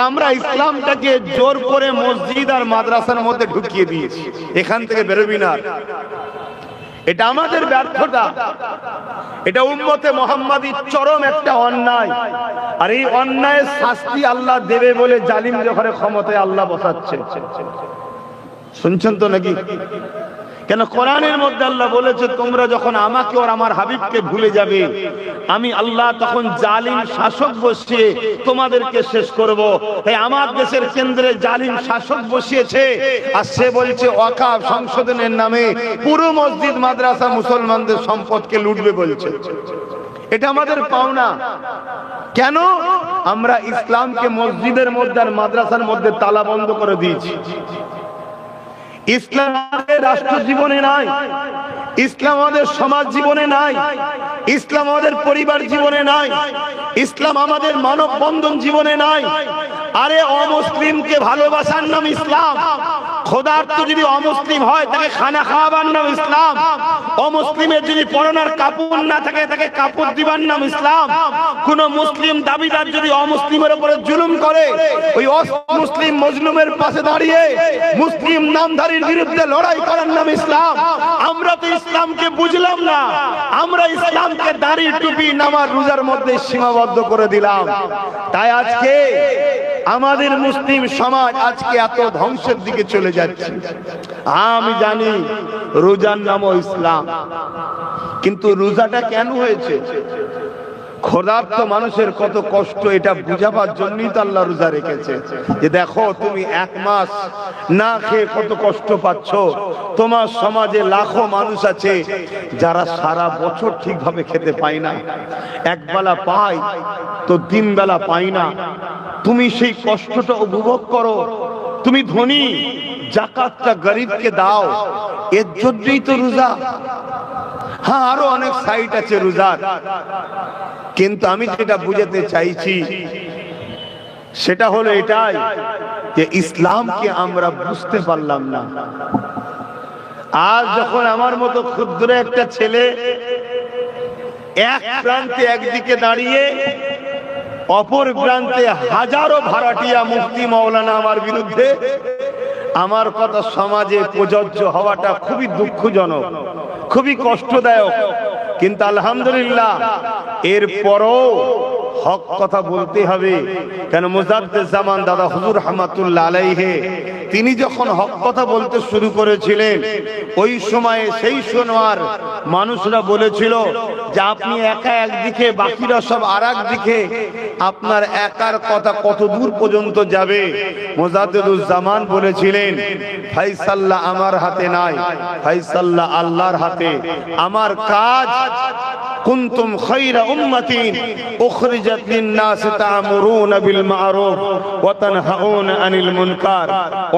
আমরা ইসলামটাকে জোর করে মসজিদ আর মাদ্রাসার মধ্যে ঢুকিয়ে দিয়েছি, এখান থেকে বেরোবি না। এটা আমাদের ব্যর্থতা, এটা উম্মতে মুহাম্মাদীর চরম একটা অন্যায়। আর এই অন্যায়ের শাস্তি আল্লাহ দেবে বলে জালিম যখন ক্ষমতায় আল্লাহ বসাচ্ছে। শুনছেন তো নাকি? কেন কোরআনের মধ্যে আল্লাহ বলেছে তোমরা যখন আমাকে আর আমার হাবিবকে ভুলে যাবে, আমি আল্লাহ তখন জালিম শাসক বসিয়ে তোমাদেরকে শেষ করব। তাই আমার দেশের কেন্দ্রে জালিম শাসক বসিয়েছে, আর সে বলছে ওয়াকফ সংশোধনের নামে পুরো মসজিদ মাদ্রাসা মুসলমানদের সম্পদকে লুটবে বলছে। এটা আমাদের পাওনা। কেন? আমরা ইসলামকে মসজিদের মধ্যে আর মাদ্রাসার মধ্যে তালা বন্ধ করে দিয়েছি। ইসলাম আমাদের রাষ্ট্র জীবনে নাই, ইসলাম আমাদের সমাজ জীবনে নাই, ইসলাম আমাদের পরিবার জীবনে নাই, ইসলাম আমাদের মানব বন্ধন জীবনে নাই। আরে অমুসলিমকে ভালোবাসার নাম ইসলাম। খোদার্থ যদি অমুসলিম হয় তাকে খানা খাওয়াবার নাম ইসলাম। অমুসলিমের যদি পরনার কাপড় না থাকে তাকে কাপড় দিবার নাম ইসলাম। কোন মুসলিম দাবিদার যদি অমুসলিমের উপরে জুলুম করে, ওই মুসলিম মজলুমের পাশে দাঁড়িয়ে মুসলিম নামধারীর বিরুদ্ধে লড়াই করার নাম ইসলাম। আমরা তো ইসলামকে বুঝলাম না, আমরা ইসলামকে দাড়ি টুপি নামাজ রোজার মধ্যে সীমাবদ্ধ করে দিলাম। তাই আজকে আমাদের মুসলিম সমাজ আজকে এত ধ্বংসের দিকে চলে যাচ্ছে। আমি জানি রোজার নামও ইসলাম, কিন্তু রোজাটা কেন হয়েছে? ক্ষুধার্ত মানুষের কত কষ্ট, এটা বুঝাবার জন্যই তো আল্লাহ রোজা রেখেছে। যে দেখো তুমি এক মাস না খেয়ে কত কষ্ট পাচ্ছ। তোমার সমাজে লাখো মানুষ আছে যারা সারা বছর ঠিকভাবে খেতে পায় না, একবেলা পায় তো তিন বেলা পায় না। তুমি সেই কষ্টটা উপভোগ করো। তুমি ধনী, যাকাতটা গরিবকে দাও, এর জন্যই তো রোজা। হ্যাঁ, আরো অনেক সাইট আছে রোজার, কিন্তু আমি যেটা বুঝাতে চাইছি সেটা হলো এটাই যে ইসলামকে আমরা বুঝতে পারলাম না। আজ যখন আমার মতো ক্ষুদ্র একটা ছেলে এক প্রান্তে একদিকে দাঁড়িয়ে, অপর প্রান্তে হাজারো ভাড়াটিয়া মুফতি মাওলানা আমার বিরুদ্ধে, আমার কথা সমাজে প্রযোজ্য হওয়াটা খুবই দুঃখজনক, খুবই কষ্টদায়ক। কিন্তু আলহামদুলিল্লাহ এরপরও হক কথা বলতে হবে। কেন মুজাদ্দিদ জামান দাদা হুজুর রহমাতুল্লাহ আলাইহি তিনি যখন হক কথা বলতে শুরু করেছিলেন, ওই সময়ে সেই সোনার মানুষরা বলেছিল যে আপনি একা একদিকে, বাকিরা সব আর একদিকে, আপনার একার কথা কত দূর পর্যন্ত যাবে? মুজাদ্দিদুল জামান বলেছিলেন ফাইসাল্লা আমার হাতে নাই, ফাইসাল্লা আল্লাহর হাতে। আমার কাজ কুনতুম খায়রা উম্মাতিন উখরিজাত লিন-নাস তা'মুরুনা বিল মা'রুফ ওয়া তানহাউনা আনিল মুনকার।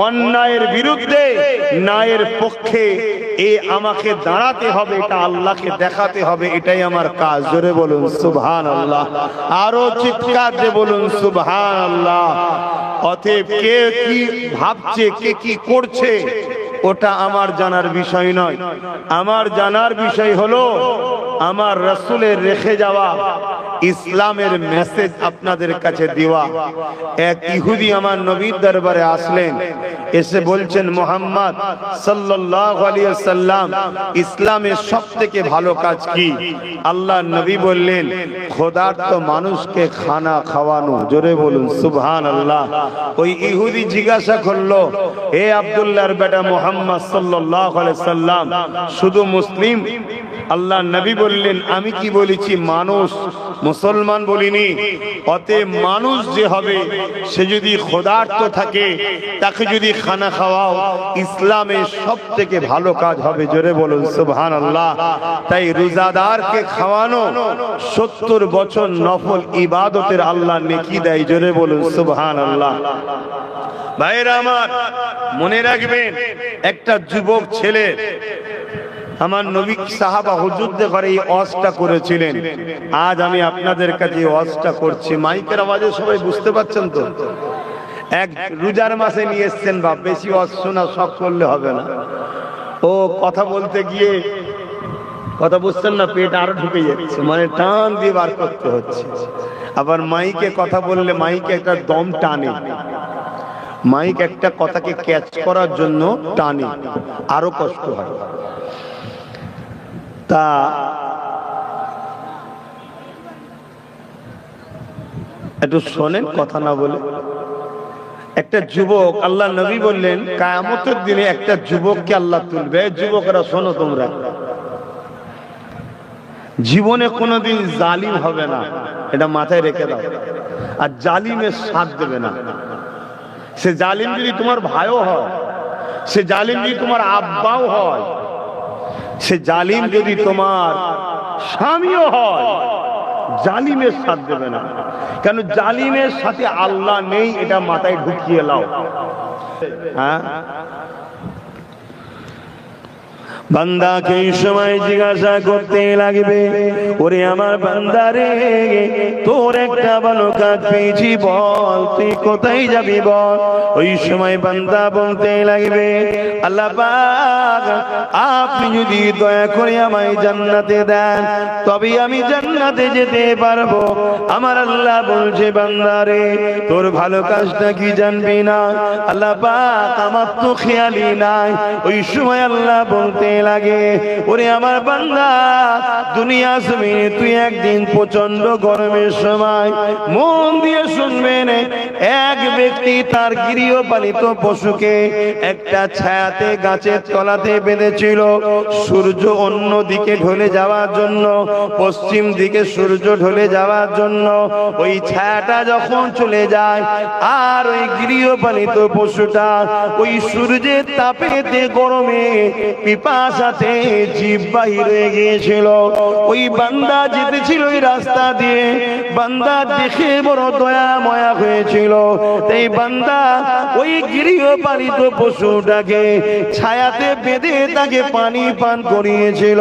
অন্যায়ের বিরুদ্ধে ন্যায়ের পক্ষে আমাকে দাঁড়াতে হবে, এটা আল্লাহকে দেখাতে হবে, এটাই আমার কাজ। জোরে বলুন সুবহানাল্লাহ, আরো চিৎকার দিয়ে বলুন সুবহানাল্লাহ। অতএব কে কি ভাবছে, কে কি করছে, ওটা আমার জানার বিষয় নয়। আমার জানার বিষয় হলো আমার রাসূলের রেখে যাওয়া ইসলামের মেসেজ আপনাদের কাছে দেওয়া। এক ইহুদি আমার নবীর দরবারে আসলেন, এসে বলছেন মুহাম্মদ সাল্লাল্লাহু আলাইহি ওয়াসাল্লাম ইসলামের সবথেকে ভালো কাজ কি? আল্লাহর নবী বললেন ক্ষুধার্ত মানুষকে খানা খাওয়ানো। জোরে বলুন সুবহানাল্লাহ। ওই ইহুদি জিজ্ঞাসা করলো, হে আব্দুল্লাহর বেটা মুহাম্মদ সাল্লাল্লাহু আলাইহি ওয়াসাল্লাম, শুধু মুসলিম? আল্লাহর নবী বললেন আমি কি বলেছি? মানুষ, মুসলমান বলিনি। অতএব মানুষ যে হবে সে যদি ক্ষুধার্ত থাকে, তাকে যদি খানা খাওয়াও, ইসলামের সবথেকে ভালো কাজ হবে। জোরে বলুন সুবহানাল্লাহ। তাই রোজাদারকে খাওয়ানো 70 বছর নফল ইবাদতের আল্লাহ নেকি দেয়। জোরে বলুন সুবহানাল্লাহ। ভাইরা আমার, মনে রাখবেন একটা যুবক ছেলে আমার নবী সাহাবা হুজুরদের ঘরে এই ওয়াজটা করেছিলেন। আজ আমি আপনাদের কাছে ওয়াজটা করছি। মাইকের আওয়াজে সবাই বুঝতে পাচ্ছেন তো? এক রোজার মাসে নিয়ে এসছেন বাপ, বেশি ওয়াজ শোনা সব করলে হবে না। ও কথা বলতে গিয়ে কথা বুঝছেন না? পেট আরো ঢুকে যাচ্ছে, মানে টান দিয়ে বার করতে হচ্ছে। আবার মাইকে কথা বললে মাইকে একটা দম টানে, মাইক একটা কথাকে ক্যাচ করার জন্য টানে, আরো কষ্ট হয়। তা একটু শোনেন, কথা না বলে। একটা যুবক, আল্লাহ নবী বললেন কিয়ামতের দিনে একটা যুবককে আল্লাহ তুলবে। যুবকরা শোনো, তোমরা জীবনে কোনোদিন জালিম হবে না, এটা মাথায় রেখে দাও। আর জালিমের সাথ দেবে না। সে জালিম যদি তোমার ভাইও হয়, সে জালিম যদি তোমার আব্বাও হয়, সে জালিম যদি তোমার স্বামীও হয়, জালিমের সাথ দেবে না। কেন? জালিমের সাথে আল্লাহ নেই, এটা মাথায় ঢুকিয়ে লাও। হ্যাঁ, বান্দাকে এই সময় জিজ্ঞাসা করতে লাগবে, ওরে আমার বান্দারে, তোর একটা ভালো কাজ পেয়েছি, বল তুই কোথায় যাবি বল। ওই সময় বান্দা বলতে লাগবে, আল্লাহ পাক আপনি যদি দয়া করে আমায় জান্নাতে দেন, তবে আমি জান্নাতে যেতে পারবো। আমার আল্লাহ বলছে, বান্দারে তোর ভালো কাজটা কি জানবি না? আল্লাহ পাক আমার তো খেয়ালই নাই। ওই সময় আল্লাহ বলতে লাগে, ওরে আমার বান্দা, দুনিয়া জমিনে তুই একদিন প্রচন্ড গরমের সময়, মন দিয়ে শুনবেন, এক ব্যক্তি তার গৃহপালিত পশুকে একটা ছায়াতে গাছের তলাতে বেঁধেছিল। সূর্য অন্য দিকে ঢলে যাওয়ার জন্য, পশ্চিম দিকে সূর্য ঢলে যাওয়ার জন্য ওই ছায়াটা যখন চলে যায়, আর ওই গৃহপালিত পশুটা ওই সূর্যের তাপেতে গরমে পিপাসাতে জীব বাহির হয়ে গিয়েছিল। ওই বান্দা যেতেছিল ওই রাস্তা দিয়ে, বান্দা দেখে বড় দয়া ময়া হয়েছিল। তাই বান্দা ওই গৃহপালিত পশুটাকে ছায়াতে বেঁধে তাকে পানি পান করিয়েছিল।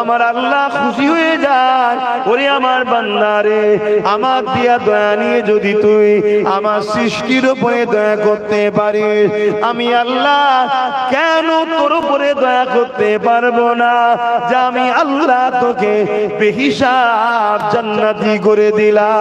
আমার আল্লাহ খুশি হয়ে যায়, ওরে আমার বান্দা রে, আমার দিয়া দয়া নিয়ে যদি তুই আমার সৃষ্টির উপরে দয়া করতে পারিস, আমি আল্লাহ কেন তোর উপরে দয়া করতে পারবো না? যে আমি আল্লাহ তোকে বেহিসাব জান্নাতি করে দিলাম।